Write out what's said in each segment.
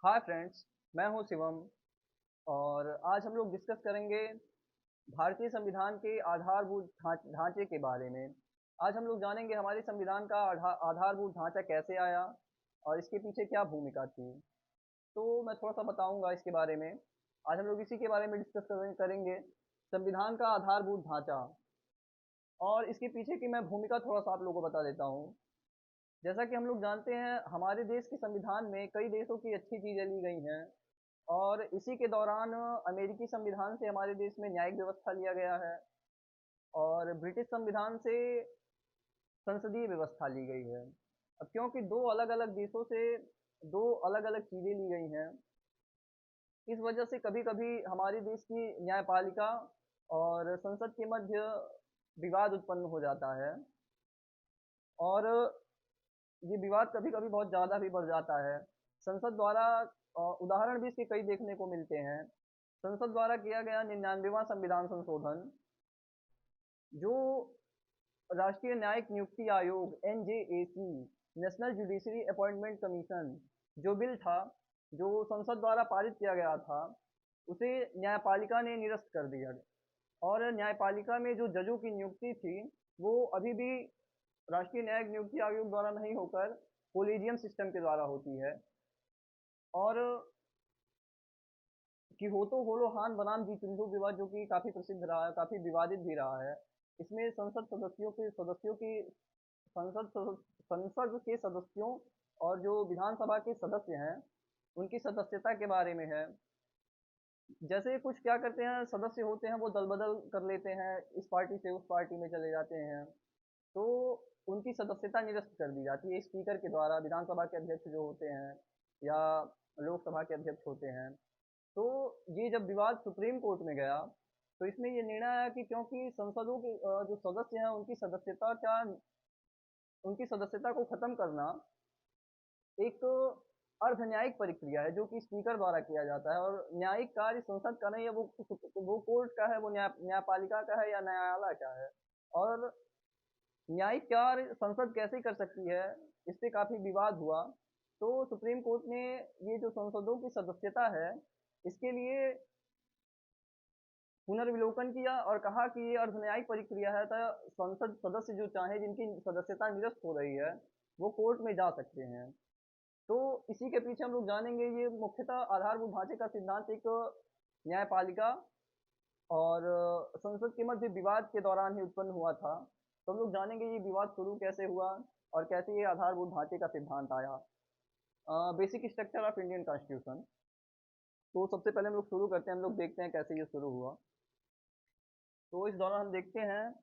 Hi friends, मैं हूं शिवम। और आज हम लोग डिस्कस करेंगे भारतीय संविधान के आधारभूत ढांचे के बारे में। आज हम लोग जानेंगे हमारे संविधान का आधारभूत ढांचा कैसे आया और इसके पीछे क्या भूमिका थी। तो मैं थोड़ा सा बताऊंगा इसके बारे में। आज हम लोग इसी के बारे में डिस्कस करेंगे, संविधान का आधारभूत ढांचा। और इसके पीछे की मैं भूमिका थोड़ा सा आप लोगों को बता देता हूँ। जैसा कि हम लोग जानते हैं, हमारे देश के संविधान में कई देशों की अच्छी चीजें ली गई हैं। और इसी के दौरान अमेरिकी संविधान से हमारे देश में न्यायिक व्यवस्था लिया गया है। और ब्रिटिश संविधान से संसदीय व्यवस्था ली गई है। अब क्योंकि दो अलग अलग देशों से दो अलग अलग चीजें ली गई हैं, इस वजह से कभी कभी हमारे देश की न्यायपालिका और संसद के मध्य विवाद उत्पन्न हो जाता है। और ये विवाद कभी कभी बहुत ज्यादा भी बढ़ जाता है। संसद द्वारा उदाहरण भी इसके कई देखने को मिलते हैं। संसद द्वारा किया गया 99वां संविधान संशोधन, जो राष्ट्रीय न्यायिक नियुक्ति आयोग NJAC, national judiciary appointment commission, जो बिल था, जो संसद द्वारा पारित किया गया था, उसे न्यायपालिका ने निरस्त कर दिया। और न्यायपालिका में जो जजों की नियुक्ति थी, वो अभी भी राष्ट्रीय न्यायिक नियुक्ति आयोग द्वारा नहीं होकर कोलेजियम सिस्टम के द्वारा होती है। और किहोतो होलो हान बनाम द्वीपिंडो विवाद, जो कि काफी प्रसिद्ध रहा है, काफी विवादित भी रहा है। इसमें संसद के सदस्यों और जो विधानसभा के सदस्य हैं, उनकी सदस्यता के बारे में है। जैसे कुछ क्या करते हैं, सदस्य होते हैं वो दल बदल कर लेते हैं, इस पार्टी से उस पार्टी में चले जाते हैं। तो उनकी सदस्यता निरस्त कर दी जाती है स्पीकर के द्वारा, विधानसभा के अध्यक्ष जो होते हैं या लोकसभा के अध्यक्ष होते हैं। तो ये जब विवाद सुप्रीम कोर्ट में गया, तो इसमें ये निर्णय आया कि क्योंकि संसदों के जो सदस्य हैं, उनकी सदस्यता को खत्म करना एक अर्ध न्यायिक प्रक्रिया है, जो कि स्पीकर द्वारा किया जाता है। और न्यायिक कार्य संसद का नहीं है, वो कोर्ट का है, वो न्यायपालिका का है या न्यायालय का है। और न्यायिक कार्य संसद कैसे कर सकती है, इस पे काफी विवाद हुआ। तो सुप्रीम कोर्ट ने ये जो संसदों की सदस्यता है, इसके लिए पुनर्विलोकन किया और कहा कि ये अर्धन्यायिक प्रक्रिया है, तो संसद सदस्य जो चाहे, जिनकी सदस्यता निरस्त हो रही है, वो कोर्ट में जा सकते हैं। तो इसी के पीछे हम लोग जानेंगे, ये मुख्यतः आधारभूत ढांचे का सिद्धांत एक न्यायपालिका और संसद के मध्य विवाद के दौरान ही उत्पन्न हुआ था। तो हम लोग जानेंगे ये विवाद शुरू कैसे हुआ और कैसे ये आधारभूत ढांचे का सिद्धांत आया। Basic structure of Indian constitution. तो सबसे पहले हम लोग शुरू करते हैं, हम लोग देखते हैं कैसे ये शुरू हुआ। तो इस दौरान हम देखते हैं,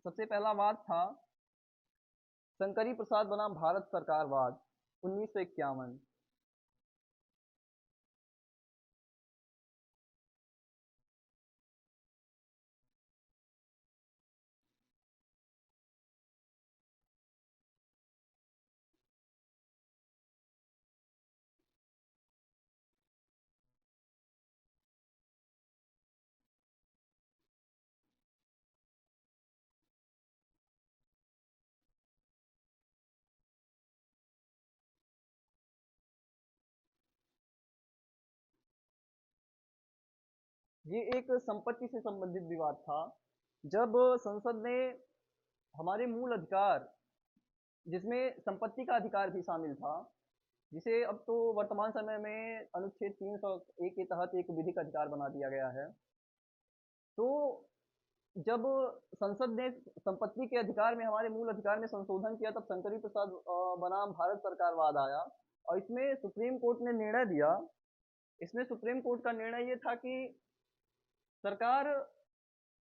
सबसे पहला वाद था शंकरी प्रसाद बनाम भारत सरकार वाद, 1951। ये एक संपत्ति से संबंधित विवाद था। जब संसद ने हमारे मूल अधिकार, जिसमें संपत्ति का अधिकार भी शामिल था, जिसे अब तो वर्तमान समय में अनुच्छेद 301 के तहत एक विधिक अधिकार बना दिया गया है। तो जब संसद ने संपत्ति के अधिकार में, हमारे मूल अधिकार में संशोधन किया, तब शंकरी प्रसाद बनाम भारत सरकार वाद आया। और इसमें सुप्रीम कोर्ट ने निर्णय दिया। इसमें सुप्रीम कोर्ट का निर्णय ये था कि सरकार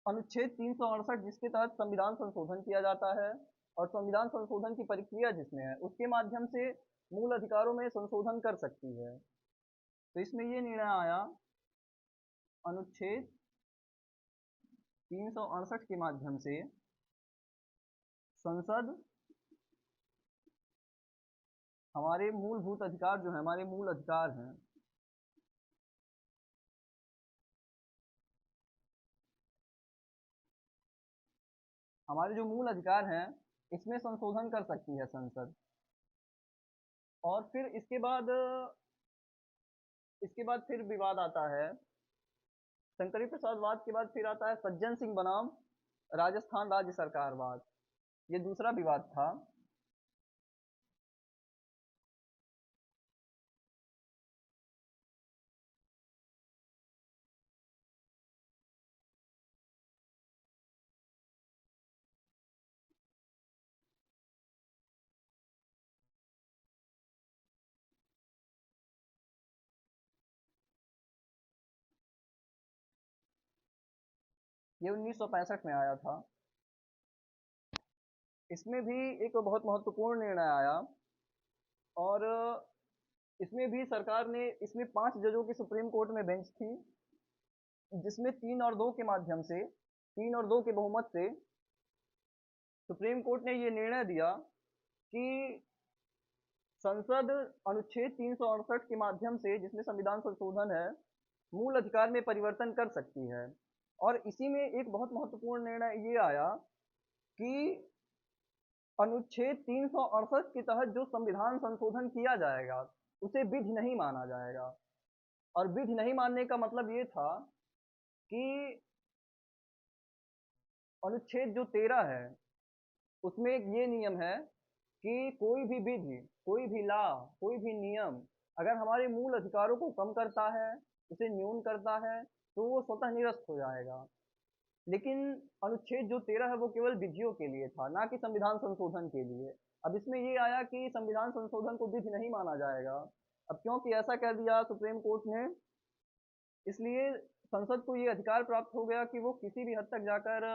अनुच्छेद 368, जिसके तहत संविधान संशोधन किया जाता है, और संविधान संशोधन की प्रक्रिया जिसमें है, उसके माध्यम से मूल अधिकारों में संशोधन कर सकती है। तो इसमें ये निर्णय आया, अनुच्छेद 368 के माध्यम से संसद हमारे मूलभूत अधिकार जो है, हमारे मूल अधिकार हैं, हमारे जो मूल अधिकार हैं, इसमें संशोधन कर सकती है संसद। और फिर इसके बाद इसके बाद फिर विवाद आता है, शंकरी प्रसाद वाद के बाद फिर आता है सज्जन सिंह बनाम राजस्थान राज्य सरकार वाद। ये दूसरा विवाद था। ये 1965 में आया था। इसमें भी एक बहुत महत्वपूर्ण निर्णय आया, और इसमें भी सरकार ने, इसमें 5 जजों की सुप्रीम कोर्ट में बेंच थी, जिसमें 3 और 2 के माध्यम से, 3 और 2 के बहुमत से सुप्रीम कोर्ट ने ये निर्णय दिया कि संसद अनुच्छेद 368 के माध्यम से, जिसमें संविधान संशोधन है, मूल अधिकार में परिवर्तन कर सकती है। और इसी में एक बहुत महत्वपूर्ण निर्णय ये आया कि अनुच्छेद 368 के तहत जो संविधान संशोधन किया जाएगा उसे विधि नहीं माना जाएगा। और विधि नहीं मानने का मतलब ये था कि अनुच्छेद जो 13 है उसमें एक ये नियम है कि कोई भी विधि, कोई भी लॉ, कोई भी नियम अगर हमारे मूल अधिकारों को कम करता है, उसे न्यून करता है, तो वो स्वतः निरस्त हो जाएगा। लेकिन अनुच्छेद जो 13 है वो केवल विधियों के लिए था, ना कि संविधान संशोधन के लिए। अब इसमें ये आया कि संविधान संशोधन को विधि नहीं माना जाएगा। अब क्योंकि ऐसा कह दिया सुप्रीम कोर्ट ने, इसलिए संसद को ये अधिकार प्राप्त हो गया कि वो किसी भी हद तक जाकर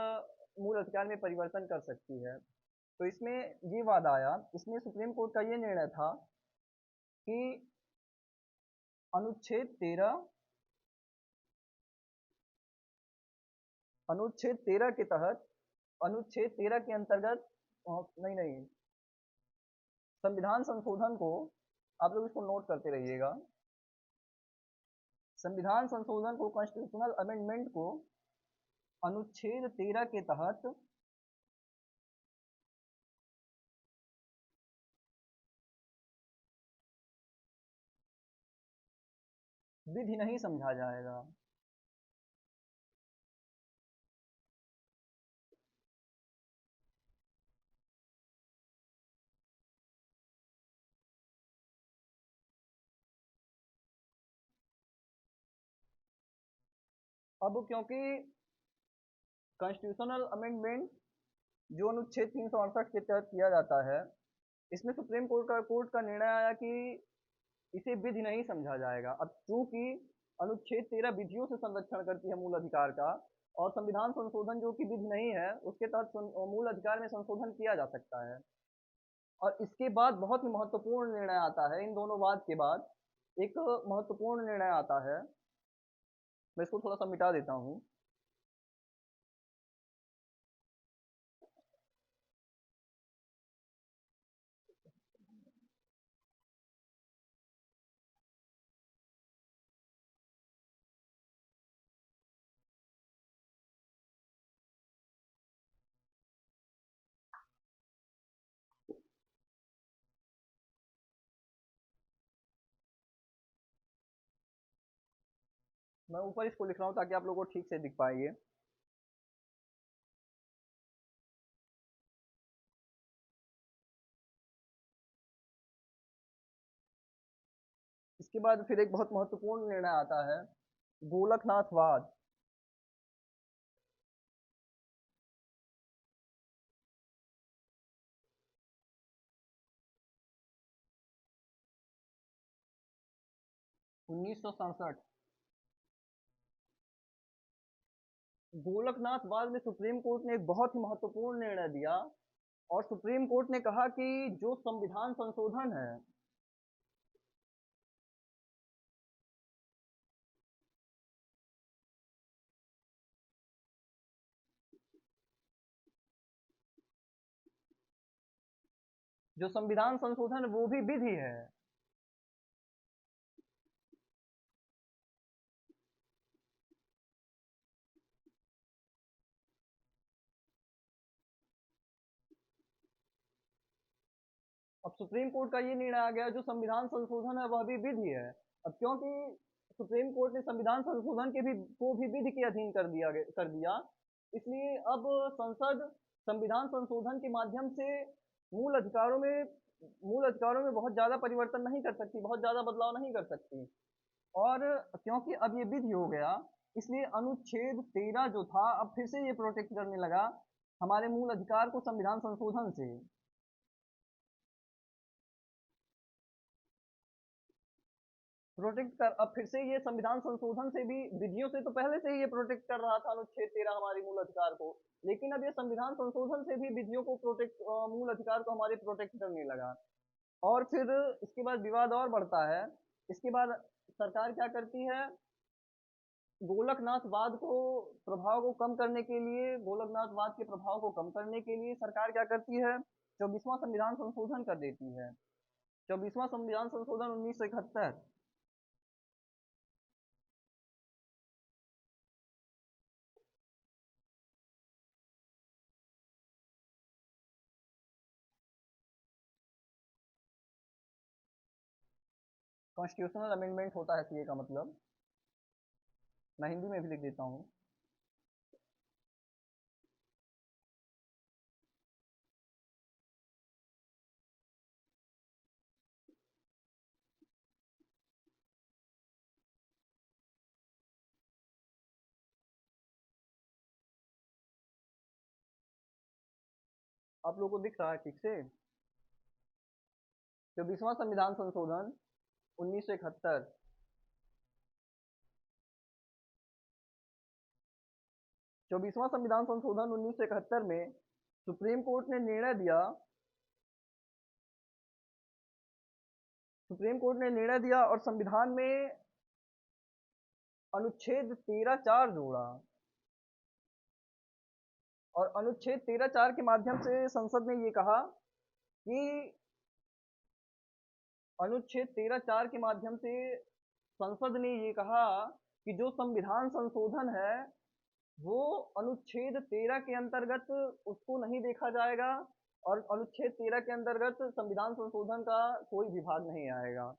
मूल अधिकार में परिवर्तन कर सकती है। तो इसमें ये वाद आया, इसमें सुप्रीम कोर्ट का ये निर्णय था कि अनुच्छेद 13, अनुच्छेद 13 के तहत, अनुच्छेद 13 के अंतर्गत, नहीं नहीं, संविधान संशोधन को, आप लोग इसको नोट करते रहिएगा, संविधान संशोधन को, कॉन्स्टिट्यूशनल अमेंडमेंट को अनुच्छेद 13 के तहत विधि नहीं समझा जाएगा। अब क्योंकि कॉन्स्टिट्यूशनल अमेंडमेंट जो अनुच्छेद 368 के तहत किया जाता है, इसमें सुप्रीम कोर्ट का निर्णय आया कि इसे विधि नहीं समझा जाएगा। अब चूंकि अनुच्छेद 13 विधियों से संरक्षण करती है मूल अधिकार का, और संविधान संशोधन जो कि विधि नहीं है उसके तहत मूल अधिकार में संशोधन किया जा सकता है। और इसके बाद बहुत ही महत्वपूर्ण निर्णय आता है, इन दोनों वाद के बाद एक महत्वपूर्ण निर्णय आता है। मैं इसको थोड़ा सा मिटा देता हूँ। मैं ऊपर इसको लिख रहा हूँ ताकि आप लोगों को ठीक से दिख पाएंगे। इसके बाद फिर एक बहुत महत्वपूर्ण निर्णय आता है, गोलकनाथ वाद। 1967। गोलकनाथ वाद में सुप्रीम कोर्ट ने एक बहुत ही महत्वपूर्ण निर्णय दिया, और सुप्रीम कोर्ट ने कहा कि जो संविधान संशोधन है, जो संविधान संशोधन वो भी विधि है। अब सुप्रीम कोर्ट का ये निर्णय आ गया जो संविधान संशोधन है वह भी विधि है। अब क्योंकि सुप्रीम कोर्ट ने संविधान संशोधन के भी को भी विधि के अधीन कर दिया। इसलिए अब संसद संविधान संशोधन के माध्यम से मूल अधिकारों में मूल अधिकारों में बहुत ज़्यादा परिवर्तन नहीं कर सकती, बहुत ज़्यादा बदलाव नहीं कर सकती। और क्योंकि अब ये विधि हो गया, इसलिए अनुच्छेद 13 जो था अब फिर से ये प्रोटेक्ट करने लगा हमारे मूल अधिकार को संविधान संशोधन से। प्रोटेक्ट कर अब फिर से ये संविधान संशोधन से भी, विधियों से तो पहले से ही ये प्रोटेक्ट कर रहा था अनुच्छेद 13 हमारे मूल अधिकार को, लेकिन अब ये संविधान संशोधन से भी विधियों को मूल अधिकार को हमारे प्रोटेक्ट करने लगा। और फिर इसके बाद विवाद और बढ़ता है। इसके बाद सरकार क्या करती है, गोलकनाथवाद को प्रभाव को कम करने के लिए, गोलकनाथवाद के प्रभाव को कम करने के लिए सरकार क्या करती है, 24वां संविधान संशोधन कर देती है। 24वां संविधान संशोधन 1971। कॉन्स्टिट्यूशनल अमेंडमेंट होता है सीए का मतलब। मैं हिंदी में भी लिख देता हूँ। आप लोगों को दिख रहा है ठीक से? 24वां संविधान संशोधन 1971। 24वां संविधान संशोधन 1971 में सुप्रीम कोर्ट ने निर्णय दिया सुप्रीम कोर्ट ने निर्णय दिया और संविधान में अनुच्छेद 13(4) जोड़ा। और अनुच्छेद 13(4) के माध्यम से संसद ने ये कहा कि अनुच्छेद 13(4) के माध्यम से संसद ने ये कहा कि जो संविधान संशोधन है वो अनुच्छेद 13 के अंतर्गत उसको नहीं देखा जाएगा, और अनुच्छेद 13 के अंतर्गत संविधान संशोधन का कोई विभाग नहीं आएगा।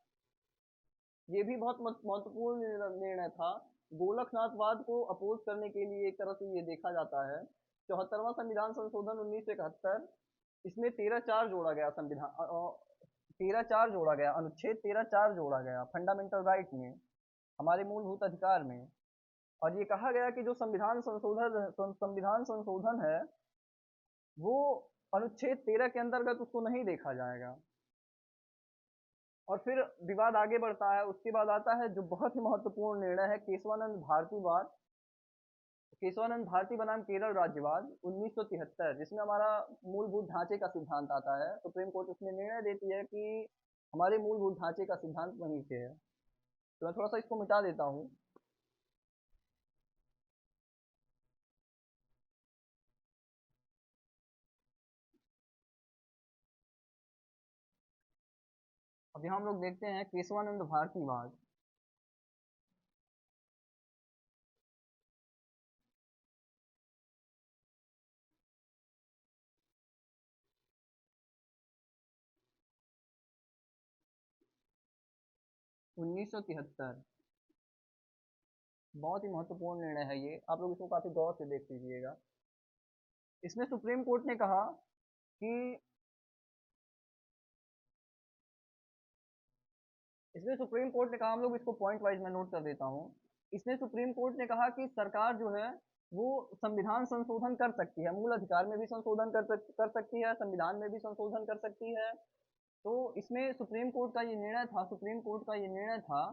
ये भी बहुत महत्वपूर्ण निर्णय था। गोलकनाथवाद को अपोज करने के लिए एक तरह से ये देखा जाता है। 74वां संविधान संशोधन 1971, इसमें 13(4) जोड़ा गया, संविधान 13(4) जोड़ा गया, अनुच्छेद 13(4) जोड़ा गया फंडामेंटल राइट में, हमारे मूलभूत अधिकार में। और ये कहा गया कि जो संविधान संशोधन है वो अनुच्छेद 13 के अंतर्गत उसको नहीं देखा जाएगा। और फिर विवाद आगे बढ़ता है। उसके बाद आता है जो बहुत ही महत्वपूर्ण निर्णय है, केशवानंद भारती बनाम केरल राज्यवाद 1973, जिसमें हमारा मूलभूत ढांचे का सिद्धांत आता है। सुप्रीम कोर्ट उसमें निर्णय देती है कि हमारे मूलभूत ढांचे का सिद्धांत वहीं से है। तो मैं थोड़ा सा इसको मिटा देता हूँ। अब यहाँ हम लोग देखते हैं केशवानंद भारतीवाद। उन्नीस सौ तिहत्तर, बहुत ही महत्वपूर्ण निर्णय है ये, आप लोग इसको काफी गौर से देख लीजिएगा। इसमें सुप्रीम कोर्ट ने कहा कि इसमें सुप्रीम कोर्ट ने कहा, हम लोग इसको पॉइंट वाइज में नोट कर देता हूँ। इसमें सुप्रीम कोर्ट ने कहा कि सरकार जो है वो संविधान संशोधन कर सकती है, मूल अधिकार में भी संशोधन कर सकती है, संविधान में भी संशोधन कर सकती है। तो इसमें सुप्रीम कोर्ट का ये निर्णय था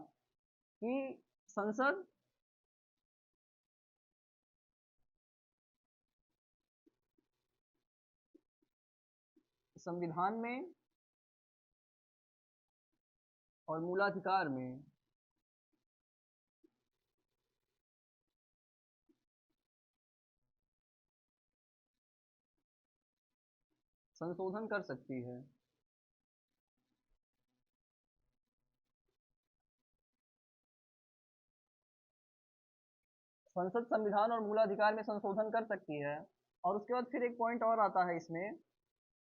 कि संसद संविधान में और मूलाधिकार में संशोधन कर सकती है। संसद संविधान और मूलाधिकार में संशोधन कर सकती है। और उसके बाद फिर एक पॉइंट और आता है इसमें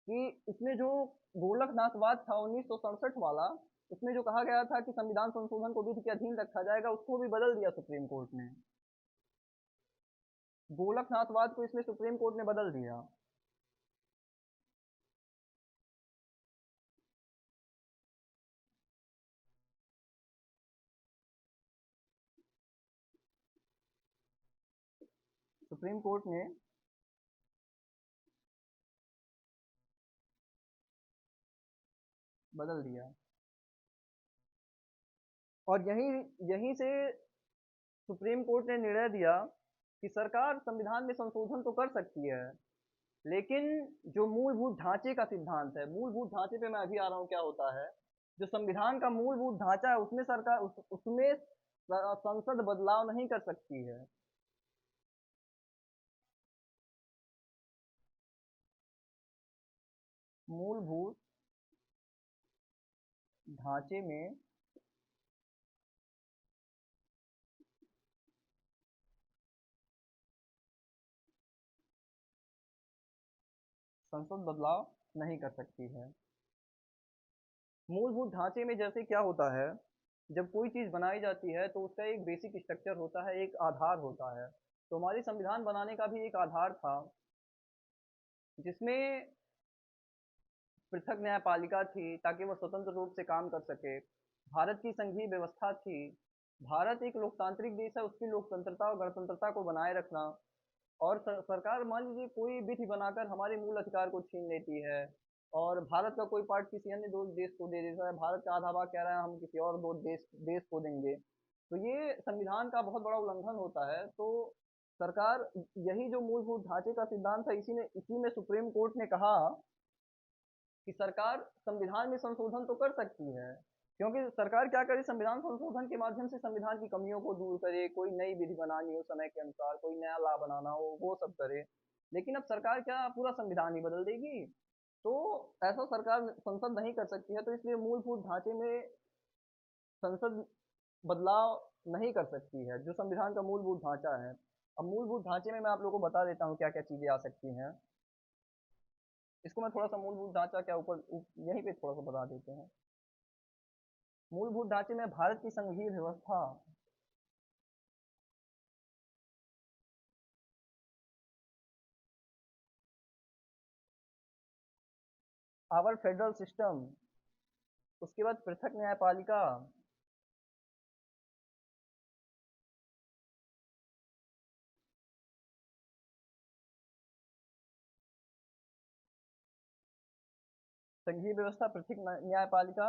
कि इसमें जो गोलकनाथवाद था 1967 वाला, उसमें जो कहा गया था कि संविधान संशोधन को विधि के अधीन रखा जाएगा, उसको भी बदल दिया सुप्रीम कोर्ट ने। गोलकनाथवाद को इसमें सुप्रीम कोर्ट ने बदल दिया। सुप्रीम कोर्ट ने बदल दिया। और यहीं यहीं से सुप्रीम कोर्ट ने निर्णय दिया कि सरकार संविधान में संशोधन तो कर सकती है, लेकिन जो मूलभूत ढांचे का सिद्धांत है, मूलभूत ढांचे पे मैं अभी आ रहा हूँ क्या होता है, जो संविधान का मूलभूत ढांचा है उसमें सरकार उसमें संसद बदलाव नहीं कर सकती है। मूलभूत ढांचे में संसद बदलाव नहीं कर सकती है। मूलभूत ढांचे में जैसे क्या होता है, जब कोई चीज बनाई जाती है तो उसका एक बेसिक स्ट्रक्चर होता है, एक आधार होता है। तो हमारे संविधान बनाने का भी एक आधार था, जिसमें पृथक न्यायपालिका थी ताकि वह स्वतंत्र रूप से काम कर सके। भारत की संघीय व्यवस्था थी। भारत एक लोकतांत्रिक देश है, उसकी लोकतंत्रता और गणतंत्रता को बनाए रखना। और सरकार मान लीजिए कोई विधि बनाकर हमारे मूल अधिकार को छीन लेती है, और भारत का कोई पार्ट किसी अन्य दो देश को दे देता है, भारत का आधा भाग कह रहा है हम किसी और दो देश को देंगे, तो ये संविधान का बहुत बड़ा उल्लंघन होता है। तो सरकार, यही जो मूलभूत ढांचे का सिद्धांत है, इसी में सुप्रीम कोर्ट ने कहा कि सरकार संविधान में संशोधन तो कर सकती है, क्योंकि सरकार क्या करे, संविधान संशोधन के माध्यम से संविधान की कमियों को दूर करे, कोई नई विधि बनानी हो समय के अनुसार, कोई नया लॉ बनाना हो, वो सब करे। लेकिन अब सरकार क्या पूरा संविधान ही बदल देगी? तो ऐसा सरकार संसद नहीं कर सकती है, तो इसलिए मूलभूत ढांचे में संसद बदलाव नहीं कर सकती है, जो संविधान का मूलभूत ढांचा है। अब मूलभूत ढांचे में मैं आप लोगों को बता देता हूँ क्या क्या चीजें आ सकती हैं। इसको मैं थोड़ा सा मूलभूत ढांचा क्या यहीं पे थोड़ा सा बता देते हैं। मूलभूत ढांचे में भारत की संघीय व्यवस्था, आवर फेडरल सिस्टम, उसके बाद पृथक न्यायपालिका, संघीय व्यवस्था, पृथक न्यायपालिका,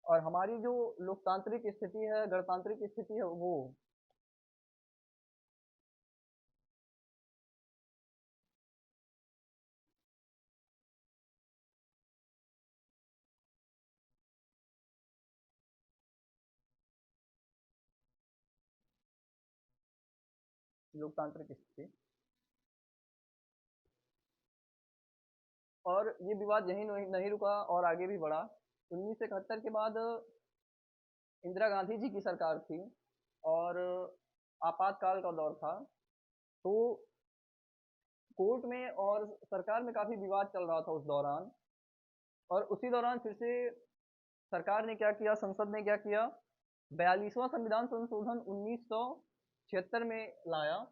और हमारी जो लोकतांत्रिक स्थिति है, गणतांत्रिक स्थिति है, वो लोकतांत्रिक स्थिति। और ये विवाद यही नहीं रुका और आगे भी बढ़ा। 1971 के बाद इंदिरा गांधी जी की सरकार थी, और आपातकाल का दौर था। तो कोर्ट में और सरकार में काफी विवाद चल रहा था उस दौरान। और उसी दौरान फिर से सरकार ने क्या किया, संसद ने क्या किया, 42वां संविधान संशोधन 1976 में लाया।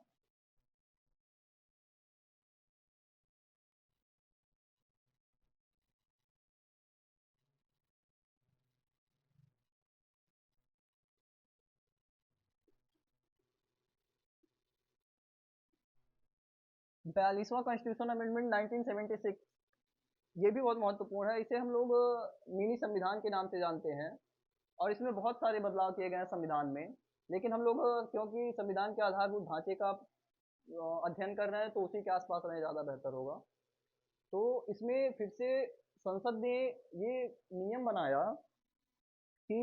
42वां कॉन्स्टिट्यूशन अमेंडमेंट 1976, ये भी बहुत महत्वपूर्ण है। इसे हम लोग मिनी संविधान के नाम से जानते हैं, और इसमें बहुत सारे बदलाव किए गए हैं संविधान में। लेकिन हम लोग क्योंकि संविधान के आधारभूत ढांचे का अध्ययन कर रहे हैं, तो उसी के आसपास रहें ज़्यादा बेहतर होगा। तो इसमें फिर से संसद ने ये नियम बनाया कि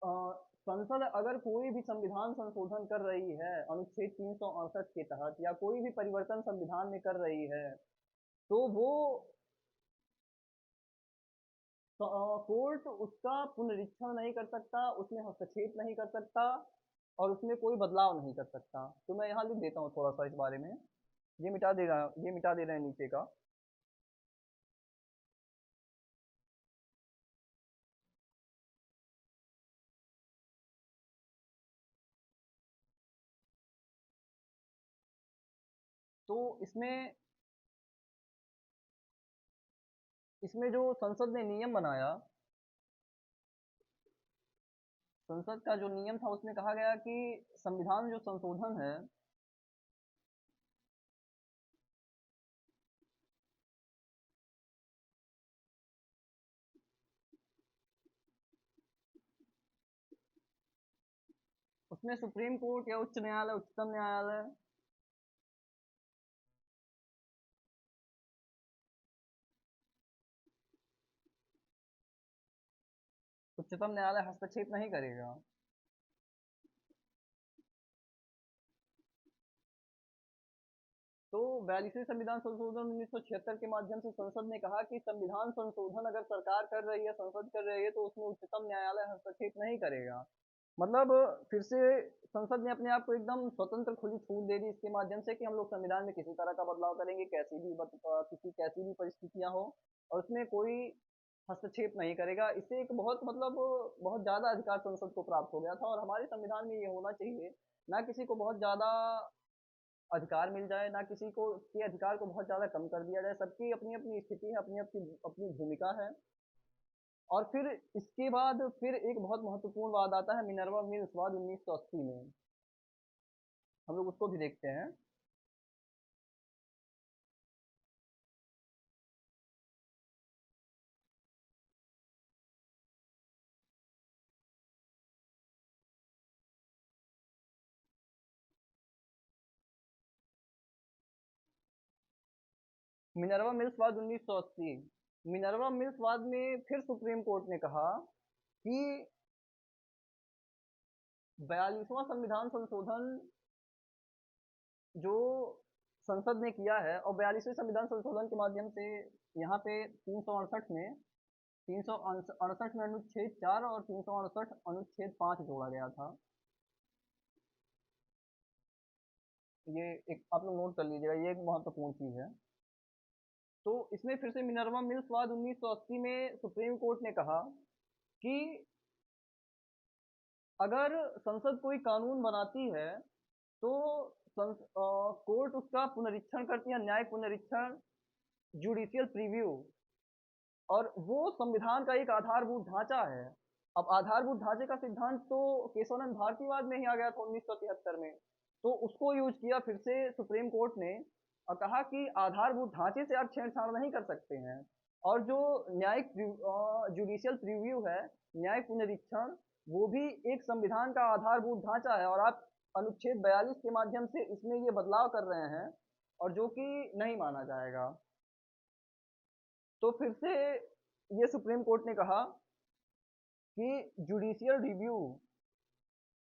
अ, संसद अगर कोई भी संविधान संशोधन कर रही है अनुच्छेद 368 के तहत, या कोई भी परिवर्तन संविधान में कर रही है, तो वो कोर्ट उसका पुनरीक्षण नहीं कर सकता, उसमें हस्तक्षेप नहीं कर सकता, और उसमें कोई बदलाव नहीं कर सकता। तो मैं यहाँ लिख देता हूँ थोड़ा सा इस बारे में। ये मिटा दे रहा ये मिटा दे रहे हैं नीचे का। तो इसमें इसमें जो संसद ने नियम बनाया, संसद का जो नियम था उसमें कहा गया कि संविधान जो संशोधन है, उसमें सुप्रीम कोर्ट या उच्च न्यायालय, उच्चतम न्यायालय, उच्चतम न्यायालय हस्तक्षेप नहीं करेगा। तो 42वें संविधान संशोधन 1976 के माध्यम से संसद ने कहा कि संविधान संशोधन अगर सरकार कर रही है, संसद कर रही है, तो उसमें उच्चतम न्यायालय हस्तक्षेप नहीं करेगा। मतलब फिर से संसद ने अपने आप को एकदम स्वतंत्र खुली छूट दे दी इसके माध्यम से कि हम लोग संविधान में किसी तरह का बदलाव करेंगे, कैसी भी परिस्थितियां हो, और उसमें कोई हस्तक्षेप नहीं करेगा। इससे एक बहुत मतलब बहुत ज्यादा अधिकार संसद को प्राप्त हो गया था, और हमारे संविधान में ये होना चाहिए, ना किसी को बहुत ज्यादा अधिकार मिल जाए, ना किसी को के अधिकार को बहुत ज्यादा कम कर दिया जाए। सबकी अपनी अपनी स्थिति है, अपनी अपनी अपनी भूमिका है। और फिर इसके बाद फिर एक बहुत महत्वपूर्ण वाद आता है मिनर्वा मिल्स वाद 1980 में। हम लोग उसको भी देखते हैं। मिनर्वा मिल्स वाद 1980। मिनर्वा मिल्स वाद में फिर सुप्रीम कोर्ट ने कहा कि 42वां संविधान संशोधन जो संसद ने किया है, और 42वें संविधान संशोधन के माध्यम से यहाँ पे 368 में 368 में अनुच्छेद 4 और 368 अनुच्छेद 5 जोड़ा गया था। ये एक आप लोग नोट कर लीजिएगा, ये एक महत्वपूर्ण चीज है। तो इसमें फिर से मिनर्वा मिल्स वाद 1980 में सुप्रीम कोर्ट ने कहा कि अगर संसद कोई कानून बनाती है, तो कोर्ट उसका पुनरीक्षण करती है, न्यायिक पुनरीक्षण, जुडिशियल प्रीव्यू, और वो संविधान का एक आधारभूत ढांचा है। अब आधारभूत ढांचे का सिद्धांत तो केशवानंद भारतीवाद में ही आ गया था 1973 में। तो उसको यूज किया फिर से सुप्रीम कोर्ट ने, और कहा कि आधारभूत ढांचे से आप छेड़छाड़ नहीं कर सकते हैं। और जो न्यायिक जुडिशियल प्रीव्यू है, न्यायिक पुनरीक्षण, वो भी एक संविधान का आधारभूत ढांचा है, और आप अनुच्छेद 42 के माध्यम से इसमें ये बदलाव कर रहे हैं, और जो कि नहीं माना जाएगा। तो फिर से ये सुप्रीम कोर्ट ने कहा कि जुडिशियल रिव्यू,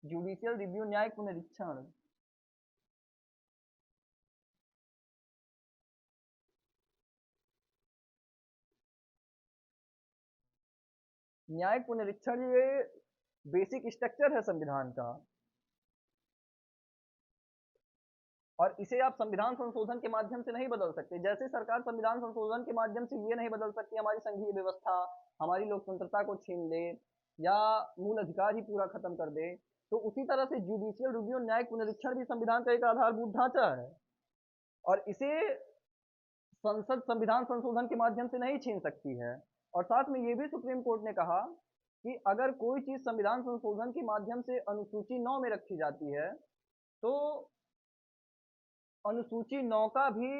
जुडिशियल रिव्यू, न्यायिक पुनरीक्षण, न्यायिक पुनरीक्षण ये बेसिक स्ट्रक्चर है संविधान का, और इसे आप संविधान संशोधन के माध्यम से नहीं बदल सकते। जैसे सरकार संविधान संशोधन के माध्यम से ये नहीं बदल सकती हमारी संघीय व्यवस्था, हमारी लोकतंत्रता को छीन ले, या मूल अधिकार ही पूरा खत्म कर दे, तो उसी तरह से जुडिशियल रिव्यू, न्यायिक पुनरीक्षण भी संविधान का एक आधारभूत ढांचा है, और इसे संसद संविधान संशोधन के माध्यम से नहीं छीन सकती है। और साथ में ये भी सुप्रीम कोर्ट ने कहा कि अगर कोई चीज संविधान संशोधन के माध्यम से अनुसूची 9 में रखी जाती है, तो अनुसूची 9 का भी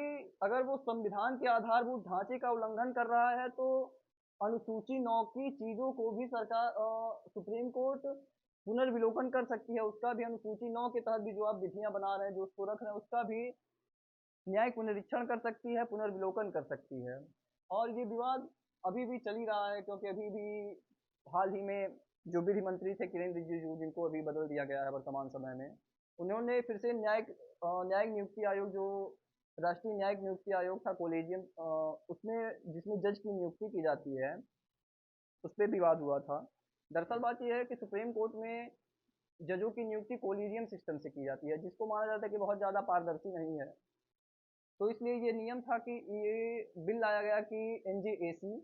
अगर वो संविधान के आधारभूत ढांचे का उल्लंघन कर रहा है, तो अनुसूची 9 की चीजों को भी सरकार सुप्रीम कोर्ट पुनर्विलोकन कर सकती है। उसका भी अनुसूची 9 के तहत भी जो आप विधियां बना रहे हैं, जो उसको रख रहे हैं, उसका भी न्यायिक पुनरीक्षण कर सकती है, पुनर्विलोकन कर सकती है। और ये विवाद अभी भी चल ही रहा है, क्योंकि अभी भी हाल ही में जो विधि मंत्री थे किरेन रिजिजू, जिनको अभी बदल दिया गया है वर्तमान समय में, उन्होंने फिर से न्यायिक नियुक्ति आयोग, जो राष्ट्रीय न्यायिक नियुक्ति आयोग था, कोलेजियम, उसमें जिसमें जज की नियुक्ति की जाती है, उस पर विवाद हुआ था। दरअसल बात यह है कि सुप्रीम कोर्ट में जजों की नियुक्ति कोलिजियम सिस्टम से की जाती है, जिसको माना जाता है कि बहुत ज्यादा पारदर्शी नहीं है। तो इसलिए ये नियम था कि ये बिल लाया गया कि एनजेएसी,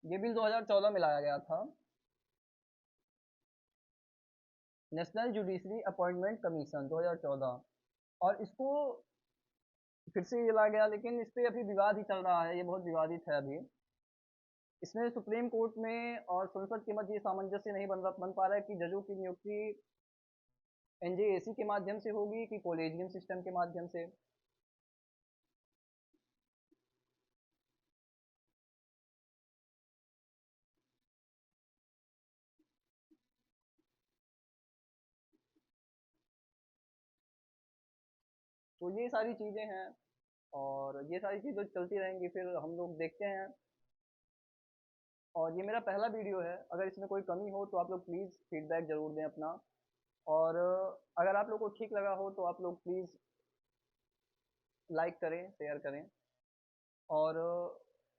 ये बिल 2014 में लाया गया था, नेशनल जुडिशरी अपॉइंटमेंट कमीशन 2014। और इसको फिर से ये लाया गया, लेकिन इस पे अभी विवाद ही चल रहा है, ये बहुत विवादित है अभी। इसमें सुप्रीम कोर्ट में और संसद के मध्य ये सामंजस्य नहीं बन पा रहा है कि जजों की नियुक्ति एनजेएसी के माध्यम से होगी कि कॉलेजियम सिस्टम के माध्यम से। तो ये सारी चीज़ें हैं, और ये सारी चीज़ें चलती रहेंगी, फिर हम लोग देखते हैं। और ये मेरा पहला वीडियो है, अगर इसमें कोई कमी हो तो आप लोग प्लीज़ फीडबैक ज़रूर दें अपना। और अगर आप लोग को ठीक लगा हो तो आप लोग प्लीज़ लाइक करें, शेयर करें। और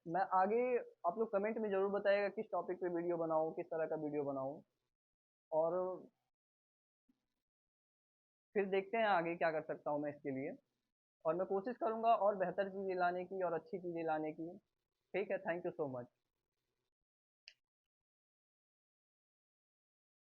मैं आगे, आप लोग कमेंट में ज़रूर बताइएगा किस टॉपिक पे वीडियो बनाऊँ, किस तरह का वीडियो बनाऊँ। और फिर देखते हैं आगे क्या कर सकता हूँ मैं इसके लिए। और मैं कोशिश करूँगा और बेहतर चीज़ें लाने की और अच्छी चीज़ें लाने की। ठीक है, थैंक यू सो मच।